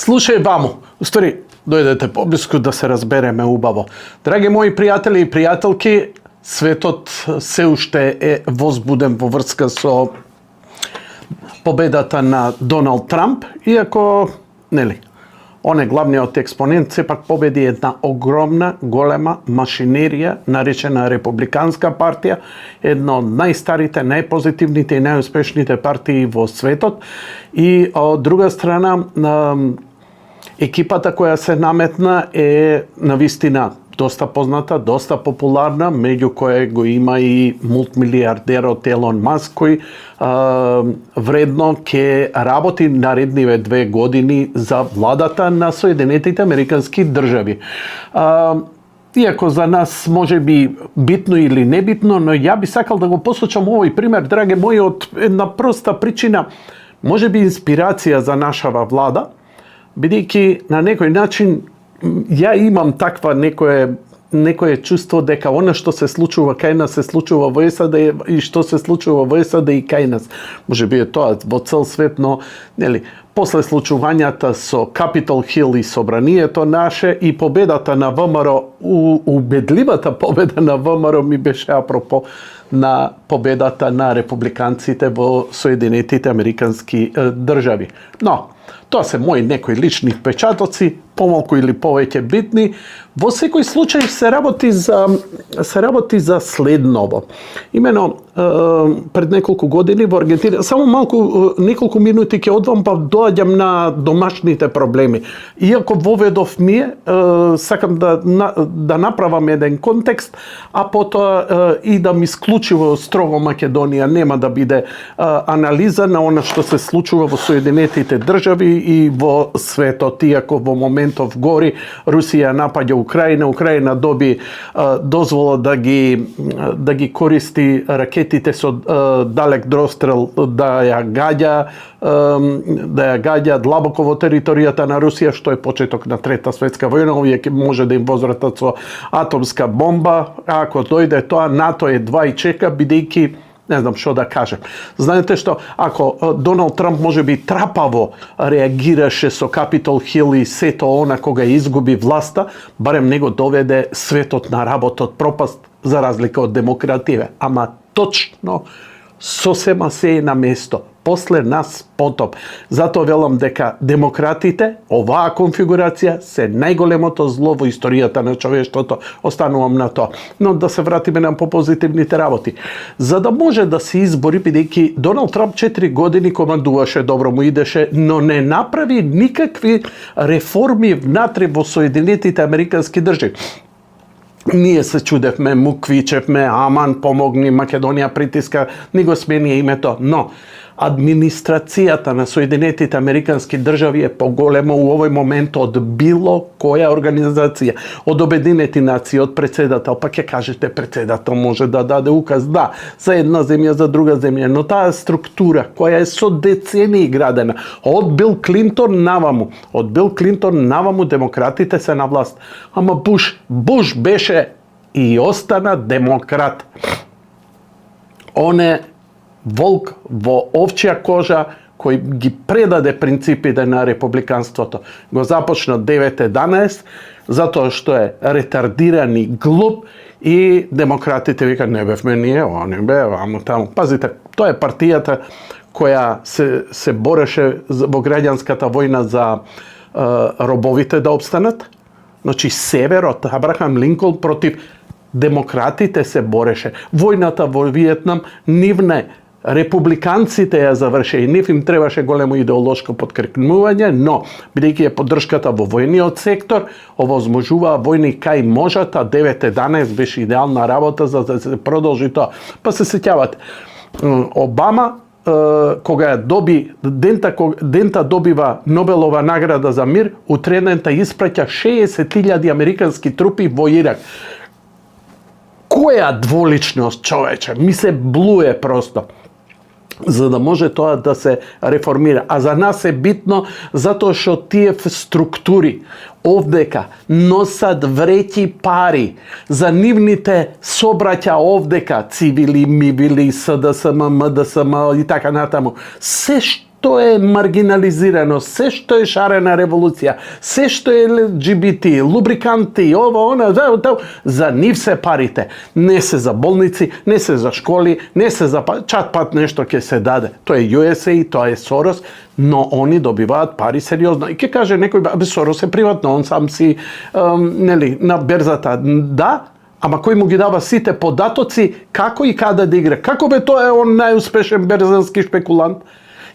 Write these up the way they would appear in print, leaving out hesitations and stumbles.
Слушај, ваму, устари, дојдете поблиску да се разбереме убаво. Драги мои пријатели и пријателки, светот се уште е возбуден во врска со победата на Доналд Трамп, иако, нели, он е главниот експонент, сепак победи една огромна, голема машинерија, наречена Републиканска партија, една од најстарите, најпозитивните и најуспешните партии во светот. И од друга страна, екипата која се наметна е навистина доста позната, доста популарна, меѓу која го има и мултмилиардерот Елон Маск, кој вредно ќе работи наредниве 2 години за владата на Соединетите Американски држави. Иако за нас може би битно или небитно, но ја би сакал да го посочам овој пример, драге мои, од една проста причина, може би инспирација за нашава влада, бидејќи на некој начин ја имам таква некое чувство дека она што се случува кај нас се случува во САД и што се случува во САД и кај нас. Може би е тоа во цел свет, но нели, после случувањата со Capitol Hill и собранието наше и победата на ВМРО, убедливата победа на ВМРО ми беше апропо на победата на републиканците во Соединетите Американски држави. Но, тоа се мои некои лични впечатоци, помалку или повеќе битни. Во секој случај се работи за следново. Имено, пред неколку години во Аргентина, само неколку минути ќе одвам, па доаѓам на домашните проблеми. Иако воведов ми сакам да направам еден контекст, а потоа и да ми исклучиво строго Македонија нема да биде анализа на она што се случува во Соединетите држави и во светот, иако во моментов гори Русија напаѓа Украина доби дозвола да ги користи ракетите со далек дострел да ја гаѓа длабоко во територијата на Русија, што е почеток на Трета светска војна. Овие ќе може да им возвратат со атомска бомба. Ако дојде тоа, НАТО едва и чека, бидејќи не знам што да кажем. Знаете што, ако Доналд Трамп може би трапаво реагираше со Capitol Hill и сето она кога изгуби власта, барем него доведе светот на работот пропаст, за разлика од демокративе. Ама точно сосема се е на место. После нас потоп. Затоа велам дека демократите, оваа конфигурација, се најголемото зло во историјата на човештвото. Останувам на тоа. Но да се вратиме на попозитивните работи. За да може да се избори, бидејќи Доналд Трамп 4 години командуваше, добро му идеше, но не направи никакви реформи внатре во Соединетите Американски држави. Ние се чудевме, му квичевме, аман, помогни, Македонија притиска, ни го смени името, но администрацијата на Соединетите Американски држави е поголема у овој момент од било која организација, од Обединети нации, од председател, па ќе кажете председател може да даде указ, да, за една земја, за друга земја, но таа структура која е со децении градена, од Бил Клинтон наваму демократите се на власт. Ама Буш беше и остана демократ. Он е волк во овчја кожа кој ги предаде принципите на републиканството. Го започна 9-11, затоа што е ретардиран и глуп и демократите вика не бевме ние, они бе, амо таму. Пазите, тоа е партијата која се бореше во граѓанската војна за робовите да обстанат. Значи северот, Абрахам Линколн против демократите се бореше. Војната во Виетнам, нивне републиканците ја заврше и нив им требаше големо идеолошко подкрепнување, но бидејќи е поддршката во војниот сектор, овозможуваа војни кај можата, 9-11 беше идеална работа за да се продолжи тоа. Па се сеќавате, Обама кога ја доби дента добива Нобелова награда за мир, утредента испраќа 60.000 американски трупи во Ирак. Која дволичност, човече, ми се блуе просто. за да може тоа да се реформира. А за нас е битно затоа што тие структури овдека носат вреќи пари за нивните собраќа овдека, цивили, мивили, СДСМ, МДСМ и така натаму. Се што е маргинализирано, се што е шарена револуција, се што е LGBT, лубриканти, ово, она, за нив се парите. Не се за болници, не се за школи, не се за чат пат нешто ќе се даде. Тоа е USA, тоа е Сорос, но они добиваат пари сериозно. И ќе каже некој, бе, Сорос е приватно, он сам си, нели, на берзата. Да, ама кој му ги дава сите податоци, како и каде да игра? Како бе тоа е он најуспешен берзански шпекулант?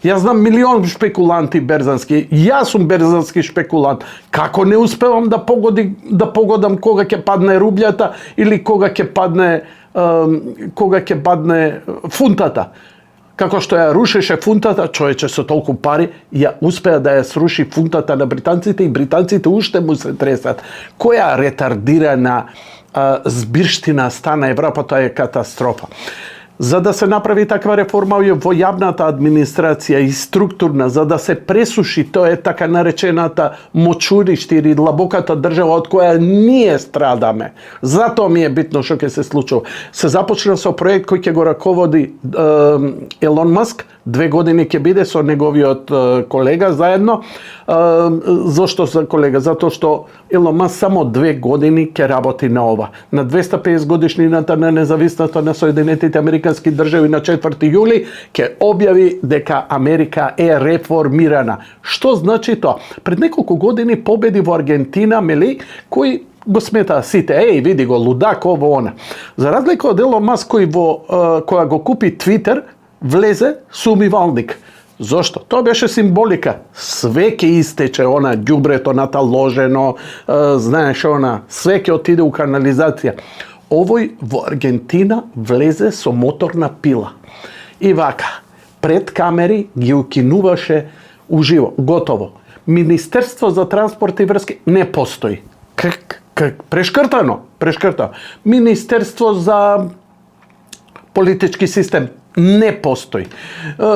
Јас знам милион шпекуланти берзански. Јас сум берзански шпекулант. Како не успевам да погодам кога ќе падне рублјата или кога ќе падне фунтата. Како што ја рушеше фунтата, човече со толку пари, ја успеа да ја сруши фунтата на британците и британците уште му се тресат. Која ретардирана збирштина стана Европа, тоа е катастрофа. За да се направи таква реформа во јавната администрација и структурна, за да се пресуши, тоа е така наречената мочуриште или длабоката држава од која ние страдаме. Затоа ми е битно што ќе се случува. Се започна со проект кој ќе го раководи Елон Маск, 2 години ќе биде со неговиот колега заедно. Зошто за колега? Затоа што Елон Маск само 2 години ќе работи на ова. На 250 годишнината на независноста на Соединетите Американски држави на 4 јули ќе објави дека Америка е реформирана. Што значи тоа? Пред неколку години победи во Аргентина, мели, кој го сметаа сите, види го, лудак, ово, она. За разлика од Елон Маск која го купи Твитер, влезе со умивалник. Зошто? Тоа беше символика. Све ќе истече, она ѓубрето наталожено, знаеш, она, све ќе отиде у канализација. Овој во Аргентина влезе со моторна пила. И вака, пред камери ги укинуваше уживо, готово. Министерство за транспорт и врски не постои. Прешкртано. Министерство за политички систем не постои.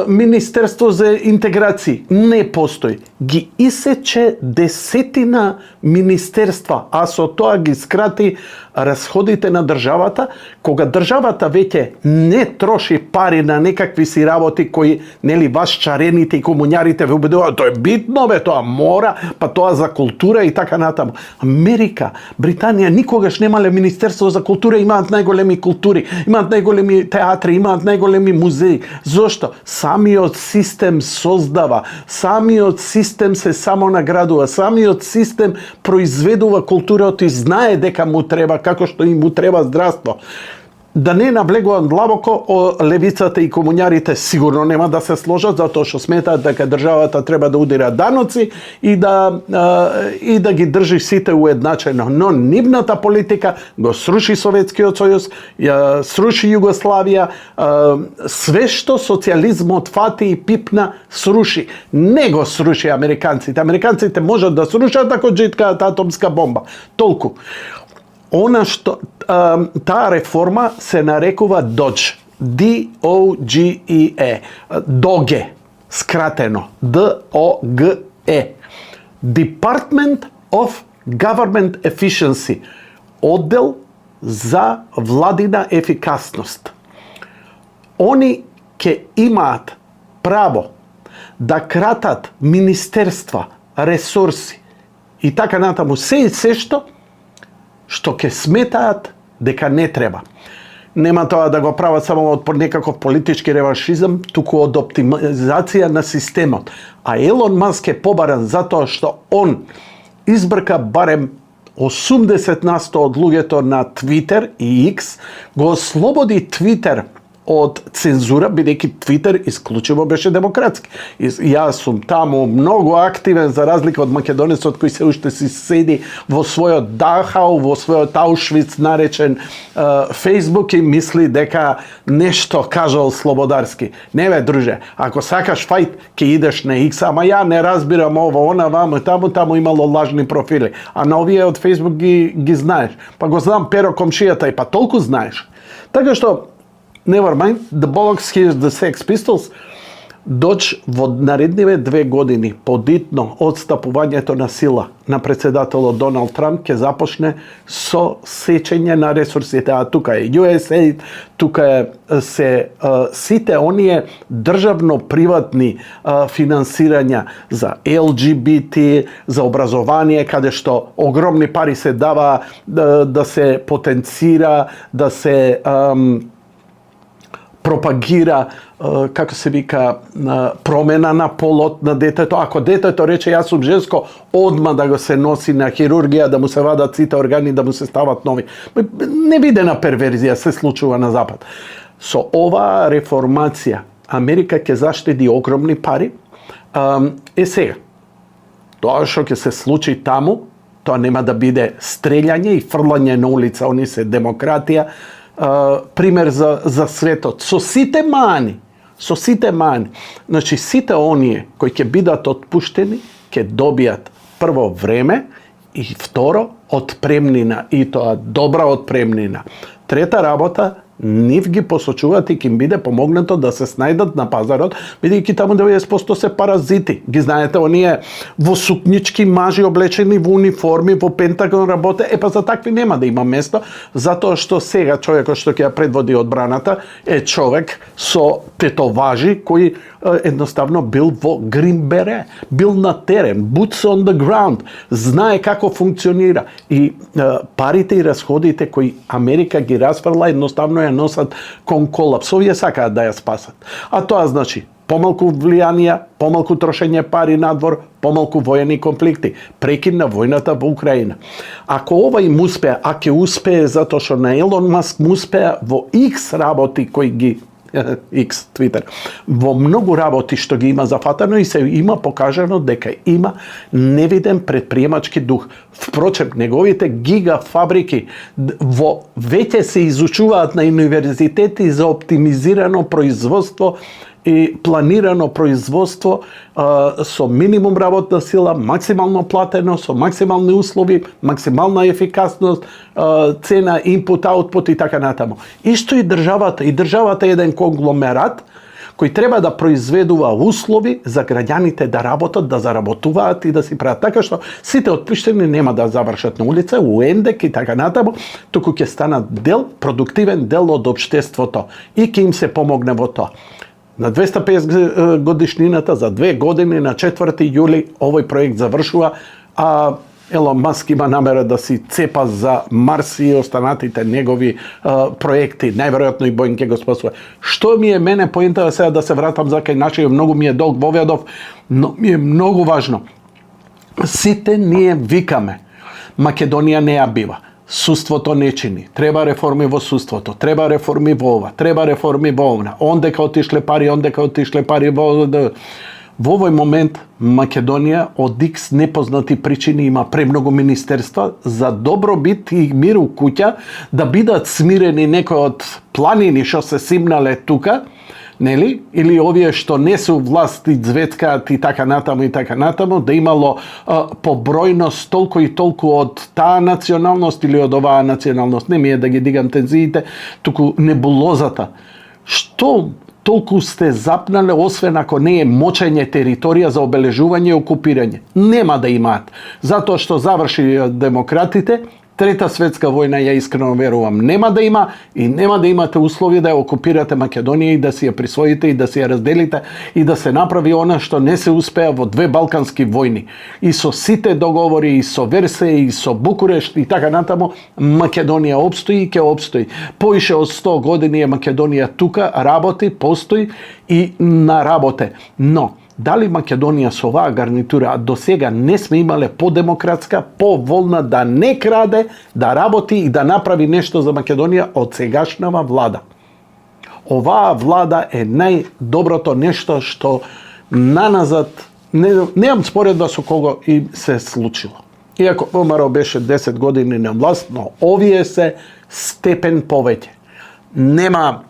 Министерство за интеграција не постои. Ги исече десетина министерства, а со тоа ги скрати расходите на државата, кога државата веќе не троши пари на некакви си работи кои, нели, вас чарените и комуњарите ве убедуваат, тоа е битно, бе, тоа мора, па тоа за култура и така натаму. Америка, Британија никогаш немале министерство за култура, имаат најголеми култури, имаат најголеми театри, имаат најголеми музеи. Зошто? Самиот систем создава, самиот систем се самонаградува, самиот систем произведува културата и знае дека му треба, како што им му треба здравство. Да не навлегувам длабоко, левицата и комуњарите сигурно нема да се сложат, затоа што сметаат дека државата треба да удира даноци и да ги држи сите уедначено. Но нивната политика го сруши Советскиот сојуз, ја сруши Југославија, све што социјализмот фати и пипна, сруши. Не го сруши американците. Американците можат да срушат ако джиткаат атомска бомба. Толку. Она што таа реформа се нарекува DOGE. D-O-G-E. DOGE. Скратено. D-O-G-E. Department of Government Efficiency. Оддел за владина ефикасност. Они ќе имаат право да кратат министерства, ресурси и така натаму се што ќе сметаат дека не треба. Нема тоа да го прават само од некаков политички реваншизам, туку од оптимизација на системот. А Елон Маск е побаран затоа што он избрка барем 80% од луѓето на Твитер и X, го ослободи Твитер од цензура, бидејќи Твитер исклучиво беше демократски. Јас сум таму многу активен, за разлика од македонецот кој се уште си седи во својот Дахау, во својот Аушвиц наречен Фейсбук и мисли дека нешто кажал слободарски. Не бе, друже, ако сакаш фајт, ќе идеш на X, ама ја не разбирам ово, она, ваму, таму имало лажни профили. А на овие од Фейсбук ги знаеш. Па го знам Перо комшијата и па толку знаеш. Така што never mind, the Bollocks, here's the Sex Pistols, доć во наредниве 2 години подитно одстапувањето на сила на председателот Доналд Трамп ќе започне со сечење на ресурсите, а тука е USAID, тука се сите оние државно-приватни финансирања за LGBT, за образование, каде што огромни пари се дава да се потенцира, да се пропагира, како се вика, промена на полот на детето. Ако детето рече јас сум женско, одма да го се носи на хирургија, да му се вадат сите органи, да му се стават нови. Невидена перверзија се случува на Запад. Со оваа реформација Америка ќе заштеди огромни пари. Сега, тоа што ќе се случи таму, тоа нема да биде стрелјање и фрлање на улица, они се демократија, пример за светот. Со сите мани. Значи, сите оние кои ќе бидат отпуштени, ќе добијат прво време и второ отпремнина, и тоа добра отпремнина. Трета работа, нив ги посочуваат и ќе им биде помогнато да се снајдат на пазарот, бидејќи таму 90% се паразити. Ги знаете, оние во сукнички мажи облечени во униформи, во Пентагон работе, па за такви нема да има место, затоа што сега човекот што ќе ја предводи одбраната е човек со тетоважи кој едноставно бил во Грин Бере, бил на терен, boots on the ground, знае како функционира и парите и расходите кои Америка ги расфрла едноставно ја носат кон колапс. Овие сакаат да ја спасат. А тоа значи помалку влијанија, помалку трошење пари надвор, помалку воени конфликти, прекин на војната во Украина. Ако ова им успее, а ќе успее затоа што на Елон Маск му успеа во X работи кои ги X, Twitter, во многу работи што ги има зафатано и се има покажано дека има невиден предприемачки дух. Впрочем, неговите гигафабрики веќе се изучуваат на универзитети за оптимизирано производство и планирано производство со минимум работна сила, максимално платено, со максимални услови, максимална ефикасност, цена, инпут, аутпут и така натаму. Исто и државата. И државата е еден конгломерат кој треба да произведува услови за граѓаните да работат, да заработуваат и да си прават. Така што сите отпуштени нема да завршат на улица, у ендек и така натаму, туку ќе станат продуктивен дел од општеството и ќе им се помогне во тоа. На 250 годишнината, за 2 години, на 4 јули, овој проект завршува, а Елон Маск има намера да си цепа за Марс и останатите негови проекти. Најверојатно и Боинг ќе го спасува. Што ми е мене поинтава сега да се вратам за кај нашиот, многу ми е долг воведов, но ми е многу важно. Сите ние викаме, Македонија не ја бива. Судството не чини. Треба реформи во судството, треба реформи во ова, треба реформи во ова. Ондека отишле пари во овој момент Македонија од X непознати причини има премногу министерства за добробит и мир у куќа, да бидат смирени некои од планини што се симнале тука, нели? Или овие што не се у власт и звецкаат и така натаму, да имало побројност толку и толку од таа националност или од оваа националност. Не ми е да ги дигам тензиите, туку небулозата. Што толку сте запнале, освен ако не е мочење територија за обележување и окупирање? Нема да имаат. Затоа што заврши демократите, Трета светска војна, ја искрено верувам, нема да има и нема да имате услови да ја окупирате Македонија и да си ја присвоите и да си ја разделите и да се направи она што не се успеа во 2 балкански војни. И со сите договори, и со Версе, и со Букурешт и така натаму, Македонија опстои и ќе опстои. Поише од 100 години е Македонија тука, работи, постои и на работе. Но дали Македонија со оваа гарнитура до сега не сме имале по-демократска, по-волна да не краде, да работи и да направи нешто за Македонија од сегашнава влада? Оваа влада е најдоброто нешто што наназад, немам споредба со кого и се случило. Иако ВМРО беше 10 години на власт, но овие се степен повеќе. Нема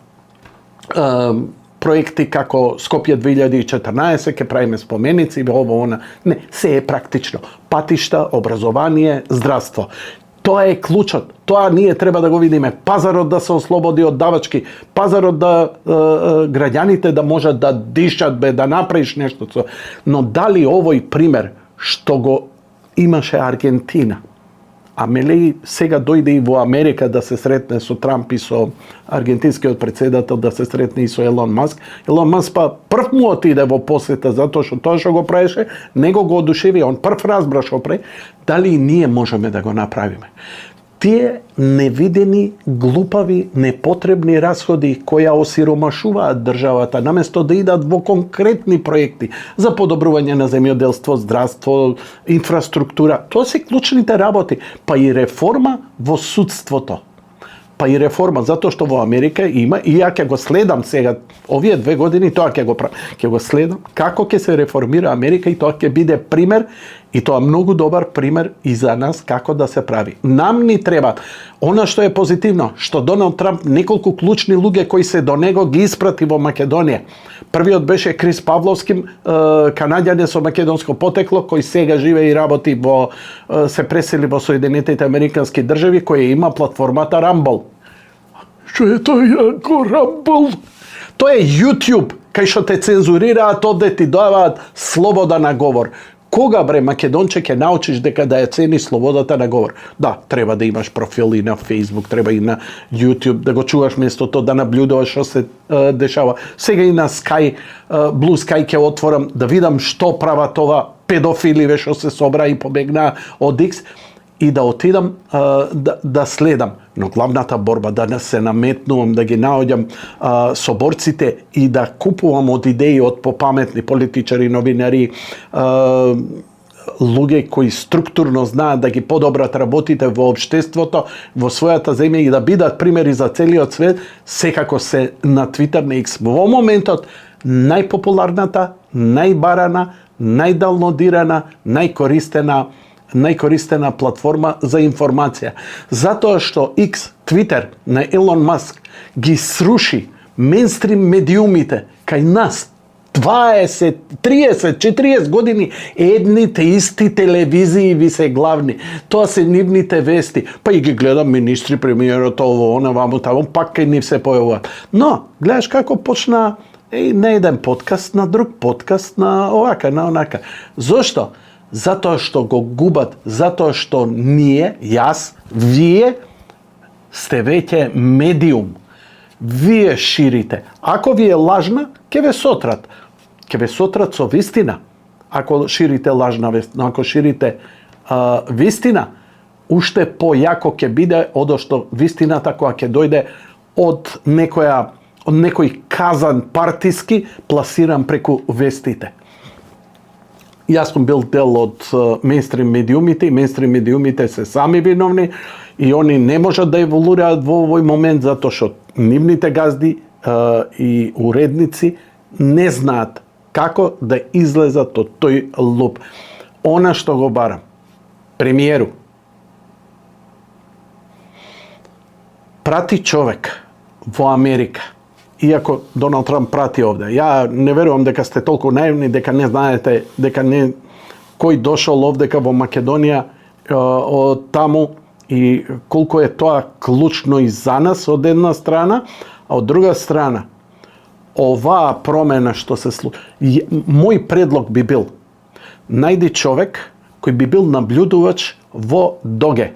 проекти како Скопје 2014, ќе правиме споменици, ово, она. Не, се е практично. Патишта, образование, здравство. Тоа е клучот. Тоа ние треба да го видиме. Пазарот да се ослободи од давачки. Пазарот да граѓаните да можат да дишат, да направиш нешто. Но дали овој пример што го имаше Аргентина, а мелеј сега дојде и во Америка да се сретне со Трамп и со аргентинскиот председател, да се сретне и со Елон Маск. Елон Маск па прв му отиде во посета затоа што тоа што го правеше, него го одушеви, он прв разбра што прави. Дали и ние можеме да го направиме? Тие невидени, глупави, непотребни расходи која осиромашуваат државата, наместо да идат во конкретни проекти за подобрување на земјоделство, здравство, инфраструктура, тоа се клучните работи, па и реформа во судството. Па и реформа, затоа што во Америка има, и ја ќе го следам сега, овие 2 години, тоа ќе го правам. Ќе го следам како ќе се реформира Америка и тоа ќе биде пример, и тоа многу добар пример и за нас како да се прави. Нам ни треба, она што е позитивно, што Доналд Трамп неколку клучни луѓе кои се до него ги испрати во Македонија. Првиот беше Крис Павловски, канаѓанин со македонско потекло, кој сега живее и работи се пресели во Соединетите Американски држави, кој има платформата Rumble. Што е тоа јако Rumble? Тоа е YouTube, кај што те цензурираат, овде ти даваат слобода на говор. Кога, бре, македонче, ќе научиш дека да ја цени слободата на говор? Да, треба да имаш профил и на Facebook, треба и на YouTube, да го чуваш местото, да наблюдуваш што се дешава. Сега и на Sky, Blue Sky ќе отворам, да видам што прават ова педофиливе што се собра и побегнаа од X, и да отидам да следам. Но главната борба, да не се наметнувам, да ги наоѓам соборците и да купувам од идеи од попаметни политичари, новинари, луѓе кои структурно знаат да ги подобрат работите во општеството, во својата земја и да бидат примери за целиот свет, секако се на Twitter на X. Во моментот најпопуларната, најбарана, најдалнодирана, најкористена платформа за информација. Затоа што X, Twitter на Елон Маск ги сруши мејнстрим медиумите кај нас 20, 30, 40 години едните исти телевизии ви се главни. Тоа се нивните вести. Па и ги гледам министри, премиерот, ово, она, ваму, таму, пак кај нив се појавуваат. Но, гледаш како почна на еден подкаст, на друг подкаст, на овака, на онака. Зошто? Затоа што го губат, затоа што ние, јас, вие сте веќе медиум. Вие ширите. Ако ви е лажна, ќе ве сотрат. Ќе ве сотрат со вистина. Ако ширите лажна вестина, ако ширите вистина, уште појако ќе биде одошто вистината која ќе дојде од некој казан партиски пласиран преку вестите. Јас сум бил дел од мејнстрим медиумите и мејнстрим медиумите се сами виновни и они не можат да еволуираат во овој момент затоа што нивните газди и уредници не знаат како да излезат од тој луп. Она што го барам, премиеру, прати човек во Америка, иако Доналд Трамп прати овде. Ја не верувам дека сте толку наивни, дека не знаете, дека не кој дошол овдека во Македонија од таму и колку е тоа клучно и за нас од една страна, а од друга страна оваа промена што се случи. Мој предлог би бил, најди човек кој би бил наблюдувач во Доге.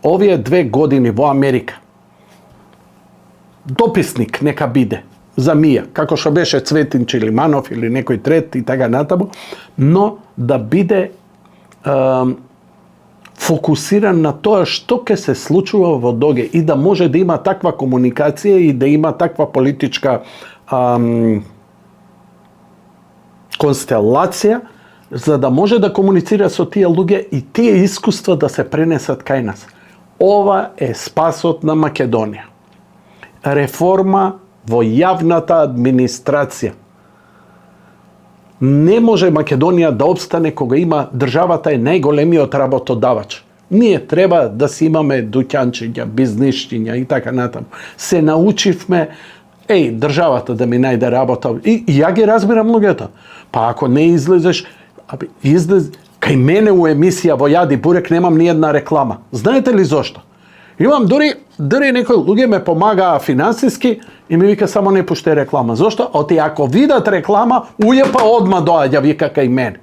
Овие 2 години во Америка. Дописник нека биде за Мија, како што беше Цветин Чилиманов или некој трет и така натаму, но да биде фокусиран на тоа што ќе се случува во Доге и да може да има таква комуникација и да има таква политичка констелација, за да може да комуницира со тие луѓе и тие искуства да се пренесат кај нас. Ова е спасот на Македонија. Реформа во јавната администрација. Не може Македонија да обстане кога има државата е најголемиот работодавач. Ние треба да си имаме дуќанчиња, бизнисчиња и така натаму. Се научивме, државата да ми најде работа. И ја ги разбирам луѓето. Па ако не излезеш, Кај мене у емисија во Јади Бурек немам ни една реклама. Знаете ли зошто? Имам дури некои луѓе ме помагаа финансиски и ми вика само не пуште реклама. Зошто? Оти ако видат реклама, ујепа одма доаѓа вика кај мене.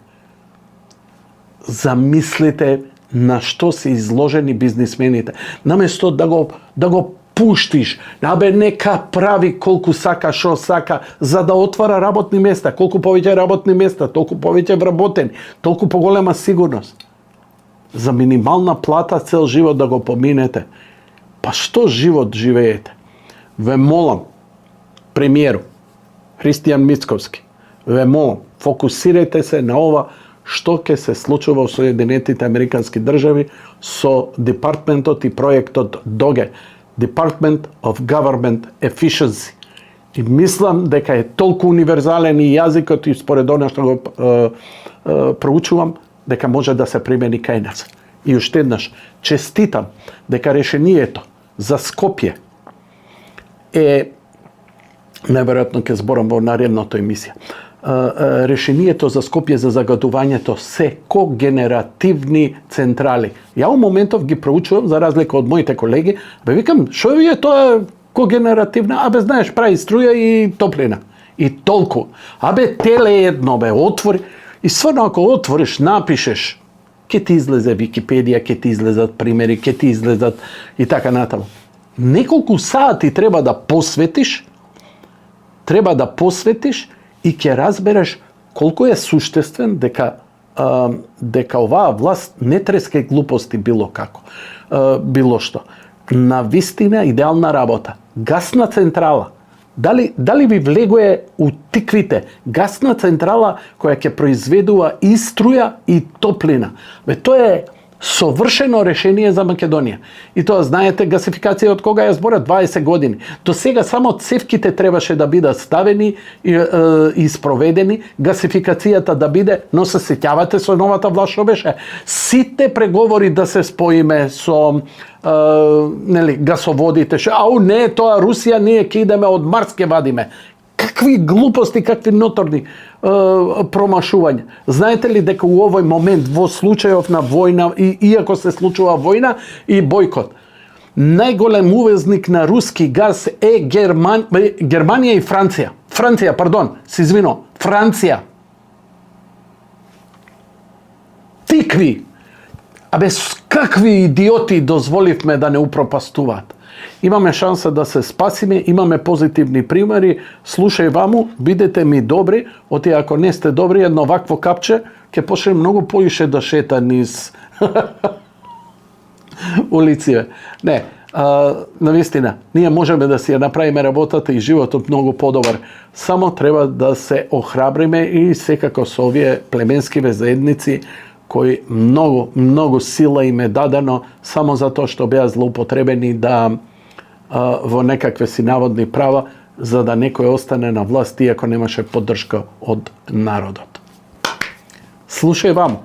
Замислите на што се изложени бизнисмените. Наместо да го пуштиш, нека прави колку сака, шо сака, за да отвара работни места. Колку повеќе работни места, толку повеќе вработени, толку поголема сигурност. За минимална плата цел живот да го поминете. Па што живот живеете? Ве молам, премиеру, Христијан Мицковски, ве молам, фокусирајте се на ова што ќе се случува во Соединетите Американски држави со департментот и проектот ДОГЕ, Department of Government Efficiency. И мислам дека е толку универзален и јазикот и според она што го проучувам, дека може да се примени кај нас. И уште еднаш, честитам дека решението за Скопје е, најверојатно ќе зборам во наредната емисија, решението за Скопје за загадувањето се когенеративни централи. Ја у моментов ги проучувам, за разлика од моите колеги, викам, шо е тоа когенеративна? Знаеш, прави струја и топлина. И толку. Теле едно, отвори. И стварно, ако отвориш, напишеш, ке ти излезе Википедија, ке ти излезат примери, ке ти излезат и така натаму. Неколку сати треба да посветиш и ќе разбереш колку е суштествен дека оваа власт не треска глупости било како. Било што. На вистина идеална работа. Гасна централа. Дали ви влегува у тиквите гасна централа која ќе произведува и струја и топлина. Тоа е совршено решение за Македонија. И тоа знаете гасификација од кога ја збора 20 години. До сега само цевките требаше да бидат ставени и спроведени, гасификацијата да биде, но се сеќавате со новата власт што беше. Сите преговори да се споиме со гасоводите, не, тоа Русија, ние ќе идеме од Марс ке вадиме. Какви глупости, какви ноторни промашувања. Знаете ли дека у овој момент, во случајов на војна, иако се случува војна и бојкот, најголем увезник на руски газ е Германија и Франција. Франција. Тикви. Какви идиоти дозволивме да не упропастуваат. Имаме шанса да се спасиме, имаме позитивни примери, слушај ваму, бидете ми добри, оти ако не сте добри, едно вакво капче, ќе почне многу поише да шета низ улиците. Не, навистина, ние можеме да си ја направиме работата и животот многу подобар. Само треба да се охрабриме и секако со овие племенскиве заедници кои многу сила им е дадено само затоа што беа злоупотребени во некакве си наводни права, за да некој остане на власт иако немаше поддршка од народот. Слушај ваму.